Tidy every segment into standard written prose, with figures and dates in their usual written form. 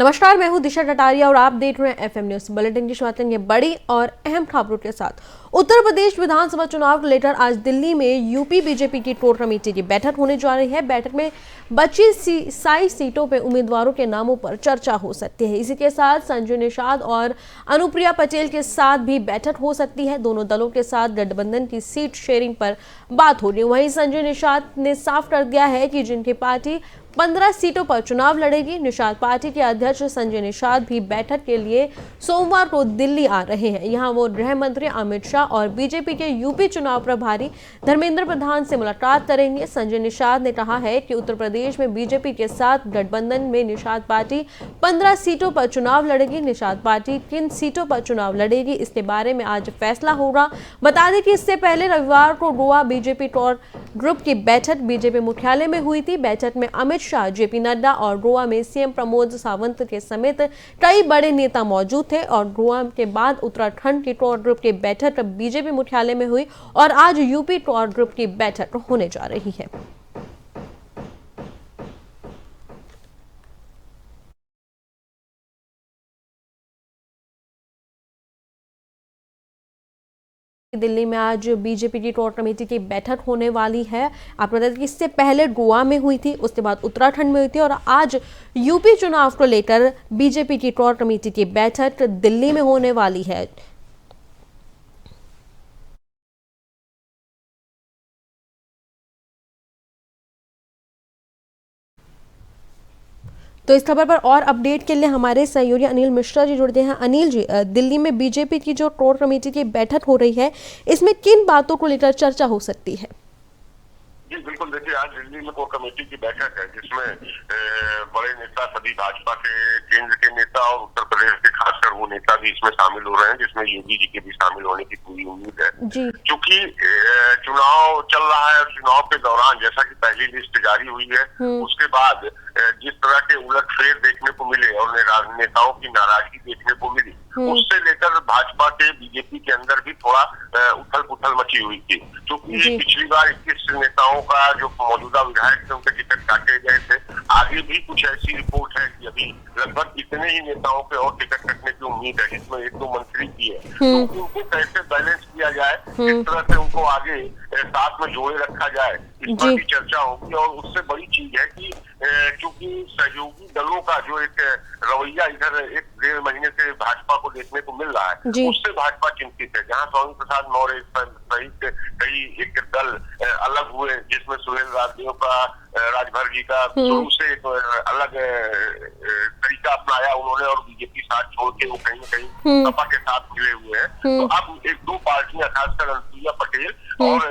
नमस्कार, मैं हूं दिशा डटारिया और आप देख रहे हैं एफएम न्यूज बुलेटिन की शुरुआत करेंगे बड़ी और अहम खबरों के साथ। उत्तर प्रदेश विधानसभा चुनाव को लेकर आज दिल्ली में यूपी बीजेपी की कोर कमेटी की बैठक होने जा रही है। बैठक में बची 27 सीटों पे उम्मीदवारों के नामों पर चर्चा हो सकती है। इसी के साथ संजय निषाद और अनुप्रिया पटेल के साथ भी बैठक हो सकती है। दोनों दलों के साथ गठबंधन की सीट शेयरिंग पर बात हो रही है। वहीं संजय निषाद ने साफ कर दिया है कि जिनकी पार्टी 15 सीटों पर चुनाव लड़ेगी। निषाद पार्टी के अध्यक्ष संजय निषाद भी बैठक के लिए सोमवार को दिल्ली आ रहे हैं। यहां वो गृह मंत्री अमित शाह और बीजेपी के यूपी चुनाव प्रभारी धर्मेंद्र प्रधान से मुलाकात करेंगे। संजय निषाद ने कहा है कि उत्तर प्रदेश में बीजेपी के साथ गठबंधन में निषाद पार्टी 15 सीटों पर चुनाव लड़ेगी। निषाद पार्टी किन सीटों पर चुनाव लड़ेगी, इसके बारे में आज फैसला होगा। बता दें कि इससे पहले रविवार को गोवा बीजेपी कोर ग्रुप की बैठक बीजेपी मुख्यालय में हुई थी। बैठक में अमित शाह, जेपी नड्डा और गोवा में सीएम प्रमोद सावंत के समेत कई बड़े नेता मौजूद थे। और गोवा के बाद उत्तराखंड की कोर ग्रुप की बैठक बीजेपी मुख्यालय में हुई और आज यूपी कोर ग्रुप की बैठक होने जा रही है। दिल्ली में आज बीजेपी की कोर कमेटी की बैठक होने वाली है। आपको बता दें कि इससे पहले गोवा में हुई थी, उसके बाद उत्तराखंड में हुई थी और आज यूपी चुनाव को लेकर बीजेपी की कोर कमेटी की बैठक दिल्ली में होने वाली है। तो इस खबर पर और अपडेट के लिए हमारे सहयोगी अनिल मिश्रा जी जुड़ते हैं। अनिल जी, दिल्ली में बीजेपी की जो कोर कमेटी की बैठक हो रही है, इसमें किन बातों को लेकर चर्चा हो सकती है? जी बिल्कुल, देखिए आज दिल्ली में कोर कमेटी की बैठक है जिसमें बड़े नेता, सभी भाजपा के केंद्र के नेता और उत्तर प्रदेश के खासकर वो नेता भी इसमें शामिल हो रहे हैं, जिसमें योगी जी के भी शामिल होने की पूरी उम्मीद है। क्योंकि चुनाव चल रहा है और चुनाव के दौरान जैसा कि पहली लिस्ट जारी हुई है, उसके बाद जिस तरह के उलटफेर देखने को मिले और नेताओं की नाराजगी देखने को मिली, उससे लेकर भाजपा के बीजेपी के अंदर भी थोड़ा उथल पुथल मची हुई थी। क्योंकि पिछली बार 21 नेताओं का जो मौजूदा विधायक थे उनके टिकट काटे गए थे। आगे भी कुछ ऐसी रिपोर्ट है कि अभी लगभग इतने ही नेताओं के और टिकट कटने की उम्मीद है, जिसमें 1-2 मंत्री की है। तो उनको कैसे बैलेंस किया जाए, किस तरह से उनको आगे साथ में जोड़े रखा जाए, इस पर भी चर्चा होगी। और उससे बड़ी चीज है कि चूंकि सहयोगी दलों का जो एक रवैया इधर 1-1.5 महीने से भाजपा को देखने को मिल रहा है, उससे भाजपा चिंतित है। जहां स्वामी प्रसाद मौर्य सहित कई एक दल अलग हुए, जिसमें सुहेल राजदेव का, राजभर जी का शुरू से एक अलग तरीका अपनाया उन्होंने और बीजेपी साथ छोड़ के वो कहीं न कहीं सपा के साथ मिले हुए हैं। तो अब 1-2 पार्टियां, खासकर अनुप्रिया पटेल और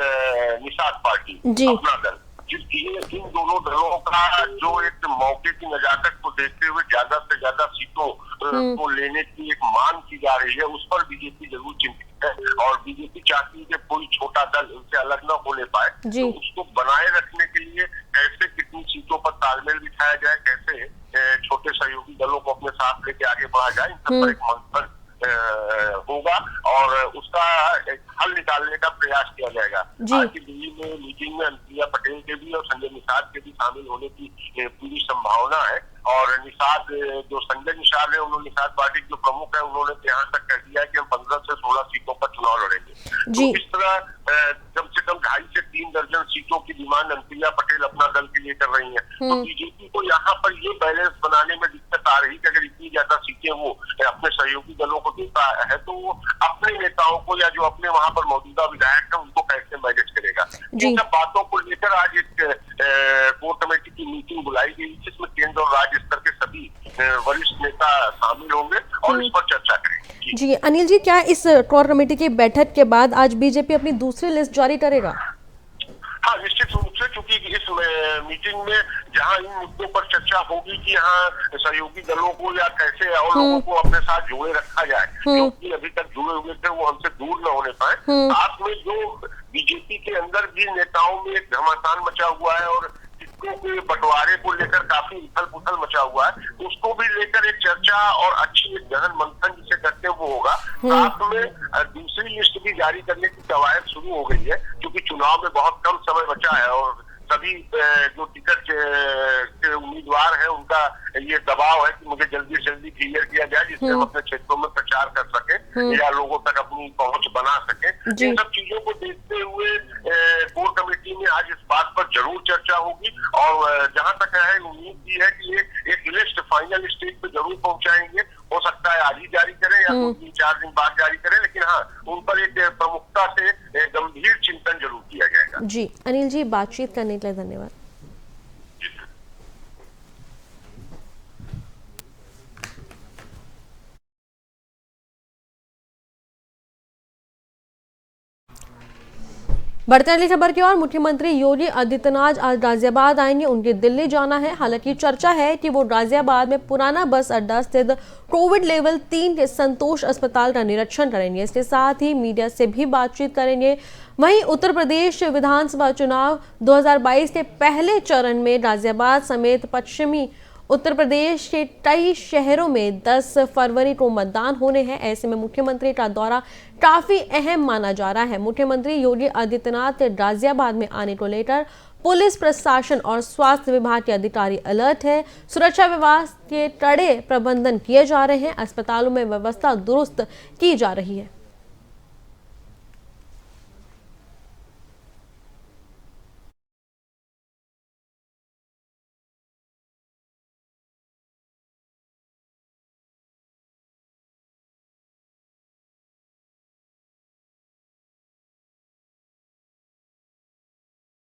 निषाद पार्टी, अपना दल, इन दोनों दलों का जो एक मौके की नजाकत को देखते हुए ज्यादा से ज्यादा सीटों को लेने की एक मांग की जा रही है, उस पर बीजेपी जरूर चिंतित है। और बीजेपी चाहती है कि कोई छोटा दल उनसे अलग न होने पाए, तो उसको बनाए रखने के लिए कैसे कितनी सीटों पर तालमेल बिठाया जाए, कैसे छोटे सहयोगी दलों को अपने साथ लेके आगे बढ़ा जाए, इन सब पर एक मंथन होगा और उसका एक हल निकालने का प्रयास किया जाएगा। आज की दिल्ली में मीटिंग में अनुप्रिया पटेल के भी और संजय निषाद के भी शामिल होने की पूरी संभावना है। और निषाद, जो संजय निषाद है, उन्होंने निषाद पार्टी के प्रमुख है, उन्होंने यहाँ तक कह दिया है कि हम 15 से 16 सीटों पर चुनाव लड़ेंगे। तो इस तरह कम से कम 2.5 से 3 दर्जन सीटों की डिमांड अनुप्रिया पटेल अपना दल के लिए कर रही है। तो बीजेपी को यहाँ पर ये बैलेंस बनाने में दिक्कत आ रही है कि अगर इतनी ज्यादा सीटें वो अपने सहयोगी दलों को देता है, तो वो अपने नेताओं को या जो अपने वहां पर मौजूदा विधायक है उनको कैसे मैनेज करेगा। इन सब बातों को लेकर आज एक कोर कमेटी की मीटिंग बुलाई गई, जिसमें केंद्र और राज्य स्तर के सभी वरिष्ठ नेता शामिल होंगे और इस पर चर्चा करेंगे। जी अनिल जी, क्या इस कोर कमेटी की बैठक के बाद आज बीजेपी अपनी दूसरी लिस्ट जारी करेगा? हाँ, निश्चित रूप से, क्योंकि इस मीटिंग में जहां इन मुद्दों पर चर्चा होगी कि यहाँ सहयोगी दलों को या कैसे और लोगों को अपने साथ जोड़े रखा जाए, क्योंकि अभी तक जुड़े हुए थे वो हमसे दूर न होने पाए। साथ में जो बीजेपी के अंदर भी नेताओं में एक घमासान मचा हुआ है और सीटों के बंटवारे को लेकर काफी उथल पुथल मचा हुआ है, उसको भी लेकर एक चर्चा और अच्छी एक गहन मंथन जिसे करते हैं वो होगा। साथ में दूसरी लिस्ट भी जारी करने की कवायद शुरू हो गई है, क्योंकि चुनाव में बहुत कम समय बचा है और सभी जो टिकट के उम्मीदवार हैं उनका ये दबाव है कि मुझे जल्दी से जल्दी क्लियर किया जाए, जिससे हम अपने क्षेत्रों में प्रचार कर सके या लोगों तक अपनी पहुंच बना सके। इन सब चीजों को देखते हुए कोर कमेटी में आज इस बात पर जरूर चर्चा होगी और जहां तक है उम्मीद भी है कि ये एक लिस्ट फाइनल स्टेज पे जरूर पहुंचाएंगे। हो सकता है आज ही जारी करें या 2-4 दिन बाद जारी करें, लेकिन हाँ, उन पर एक प्रमुखता से गंभीर चिंतन जरूर किया जाएगा। जी अनिल जी, बातचीत करने के लिए धन्यवाद। बढ़ते अगली खबर की ओर। मुख्यमंत्री योगी आदित्यनाथ आज गाजियाबाद आएंगे, उनके दिल्ली जाना है। हालांकि चर्चा है कि वो गाजियाबाद में पुराना बस अड्डा स्थित कोविड लेवल 3 के संतोष अस्पताल का निरीक्षण करेंगे। इसके साथ ही मीडिया से भी बातचीत करेंगे। वहीं उत्तर प्रदेश विधानसभा चुनाव 2022 के पहले चरण में गाजियाबाद समेत पश्चिमी उत्तर प्रदेश के कई शहरों में 10 फरवरी को मतदान होने हैं। ऐसे में मुख्यमंत्री का दौरा काफी अहम माना जा रहा है। मुख्यमंत्री योगी आदित्यनाथ के गाजियाबाद में आने को लेकर पुलिस प्रशासन और स्वास्थ्य विभाग के अधिकारी अलर्ट है। सुरक्षा विभाग के कड़े प्रबंधन किए जा रहे हैं। अस्पतालों में व्यवस्था दुरुस्त की जा रही है।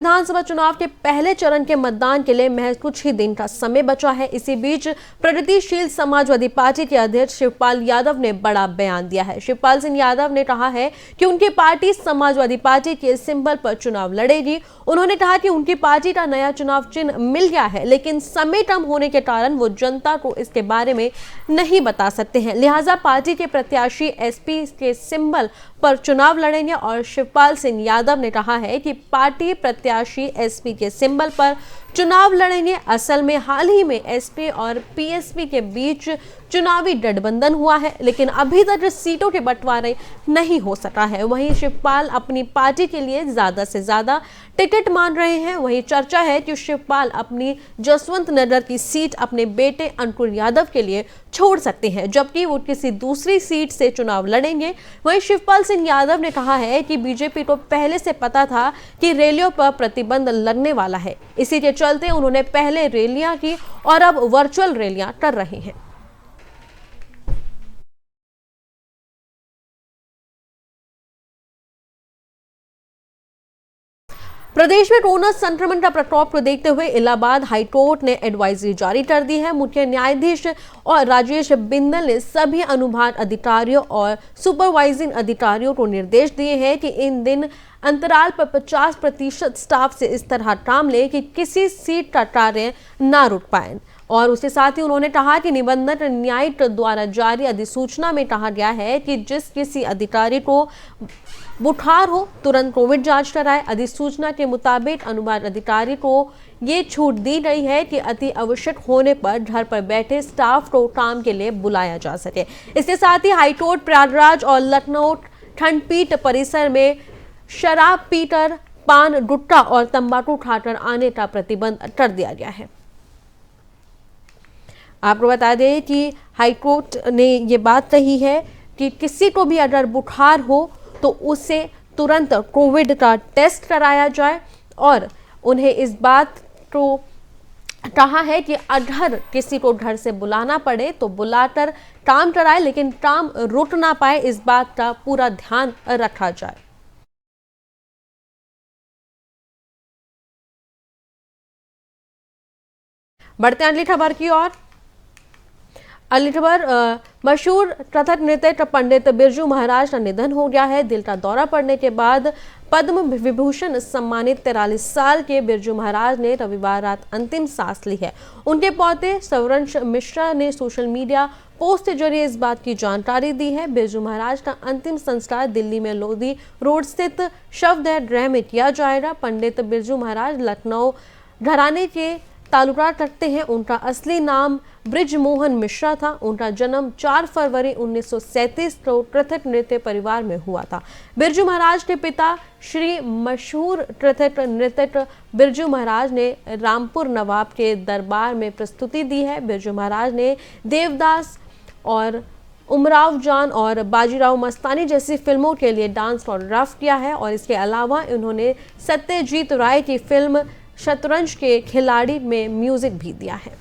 विधानसभा चुनाव के पहले चरण के मतदान के लिए महज कुछ ही दिन का समय बचा है। इसी बीच प्रगतिशील समाजवादी पार्टी के अध्यक्ष शिवपाल यादव ने बड़ा बयान दिया है। शिवपाल सिंह यादव ने कहा है कि उनकी पार्टी समाजवादी पार्टी के सिंबल पर चुनाव लड़ेगी। उन्होंने कहा कि उनकी पार्टी का नया चुनाव चिन्ह मिल गया है, लेकिन समय कम होने के कारण वो जनता को इसके बारे में नहीं बता सकते हैं। लिहाजा पार्टी के प्रत्याशी एसपी के सिंबल पर चुनाव लड़ेंगे। और शिवपाल सिंह यादव ने कहा है कि पार्टी प्रत्याशी एसपी के सिंबल पर चुनाव लड़ेंगे। असल में हाल ही में एसपी और पीएसपी के बीच चुनावी गठबंधन हुआ है, लेकिन अभी तक सीटों के बंटवारे नहीं हो सका है। वहीं शिवपाल अपनी पार्टी के लिए ज्यादा से ज्यादा टिकट मांग रहे हैं। वहीं चर्चा है कि शिवपाल अपनी जसवंत नगर की सीट अपने बेटे अंकुर यादव के लिए छोड़ सकते हैं, जबकि वो किसी दूसरी सीट से चुनाव लड़ेंगे। वहीं शिवपाल सिंह यादव ने कहा है कि बीजेपी को पहले से पता था कि रैलियों पर प्रतिबंध लगने वाला है, इसी के चलते उन्होंने पहले रैलियां की और अब वर्चुअल रैलियां कर रहे हैं। प्रदेश में कोरोना संक्रमण का प्रकोप को देखते हुए इलाहाबाद हाईकोर्ट ने एडवाइजरी जारी कर दी है। मुख्य न्यायाधीश और राजेश बिंदल ने सभी अनुभाग अधिकारियों और सुपरवाइजिंग अधिकारियों को निर्देश दिए हैं कि इन दिन अंतराल पर 50% स्टाफ से इस तरह काम ले कि किसी सीट का कार्य ना रुक पाए। और उसके साथ ही उन्होंने कहा कि निबंधन न्यायिक द्वारा जारी अधिसूचना में कहा गया है कि जिस किसी अधिकारी को बुखार हो तुरंत कोविड जांच कराए। अधिसूचना के मुताबिक अनुभाग अधिकारी को ये छूट दी गई है कि अति आवश्यक होने पर घर पर बैठे स्टाफ को काम के लिए बुलाया जा सके। इसके साथ ही हाईकोर्ट प्रयागराज और लखनऊ खंडपीठ परिसर में शराब पीकर, पान, गुटखा और तंबाकू खाकर आने का प्रतिबंध कर दिया गया है। आपको बता दें कि हाईकोर्ट ने ये बात कही है कि किसी को भी अगर बुखार हो तो उससे तुरंत कोविड का टेस्ट कराया जाए और उन्हें इस बात को कहा है कि अगर किसी को घर से बुलाना पड़े तो बुलाकर काम कराए, लेकिन काम रुक ना पाए, इस बात का पूरा ध्यान रखा जाए। बढ़ते हैं अगली खबर की ओर। अगली खबर, मशहूर कथक नृत्य पंडित बिरजू महाराज का निधन हो गया है। दिल का दौरा पड़ने के बाद पद्म विभूषण सम्मानित 43 साल के बिरजू महाराज ने रविवार रात अंतिम सांस ली है। उनके पोते सवरंश मिश्रा ने सोशल मीडिया पोस्ट के जरिए इस बात की जानकारी दी है। बिरजू महाराज का अंतिम संस्कार दिल्ली में लोधी रोड स्थित शवदह गृह में किया जाएगा। पंडित बिरजू महाराज लखनऊ घराने के ताल्लुकात रखते हैं। उनका असली नाम ब्रिजमोहन मिश्रा था। उनका जन्म 4 फरवरी 1937 को कृथक नृत्य परिवार में हुआ था। बिरजू महाराज के पिता श्री मशहूर कृथक नृत्यक बिरजू महाराज ने रामपुर नवाब के दरबार में प्रस्तुति दी है। बिरजू महाराज ने देवदास और उमराव जान और बाजीराव मस्तानी जैसी फिल्मों के लिए डांस कोरियोग्राफ किया है और इसके अलावा इन्होंने सत्यजीत राय की फिल्म शतरंज के खिलाड़ी में म्यूजिक भी दिया है।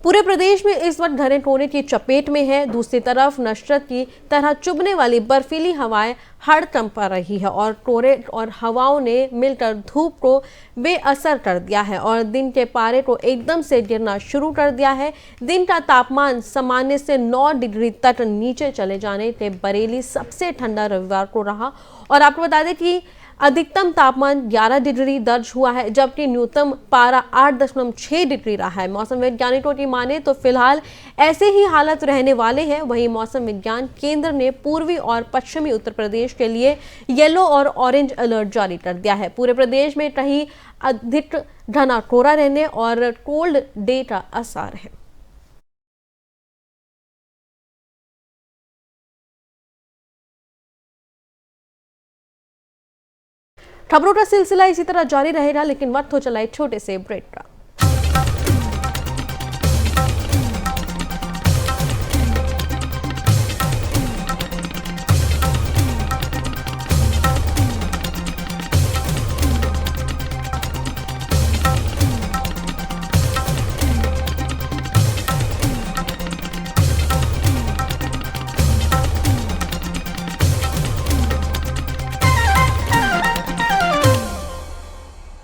पूरे प्रदेश में इस वक्त घने कोहरे की चपेट में है। दूसरी तरफ नशरत की तरह चुभने वाली बर्फीली हवाएं हड़कंप पा रही है और कोहरे और हवाओं ने मिलकर धूप को बेअसर कर दिया है और दिन के पारे को एकदम से गिरना शुरू कर दिया है। दिन का तापमान सामान्य से 9 डिग्री तक नीचे चले जाने से बरेली सबसे ठंडा रविवार को रहा और आपको बता दें कि अधिकतम तापमान 11 डिग्री दर्ज हुआ है जबकि न्यूनतम पारा 8.6 डिग्री रहा है। मौसम वैज्ञानिकों की माने तो फिलहाल ऐसे ही हालत रहने वाले हैं। वहीं मौसम विज्ञान केंद्र ने पूर्वी और पश्चिमी उत्तर प्रदेश के लिए येलो और ऑरेंज अलर्ट जारी कर दिया है। पूरे प्रदेश में कहीं अधिक घना कोहरा रहने और कोल्ड डे का आसार है। खबरों का सिलसिला इसी तरह जारी रहेगा, लेकिन वक्त हो चला एक छोटे से ब्रेक का।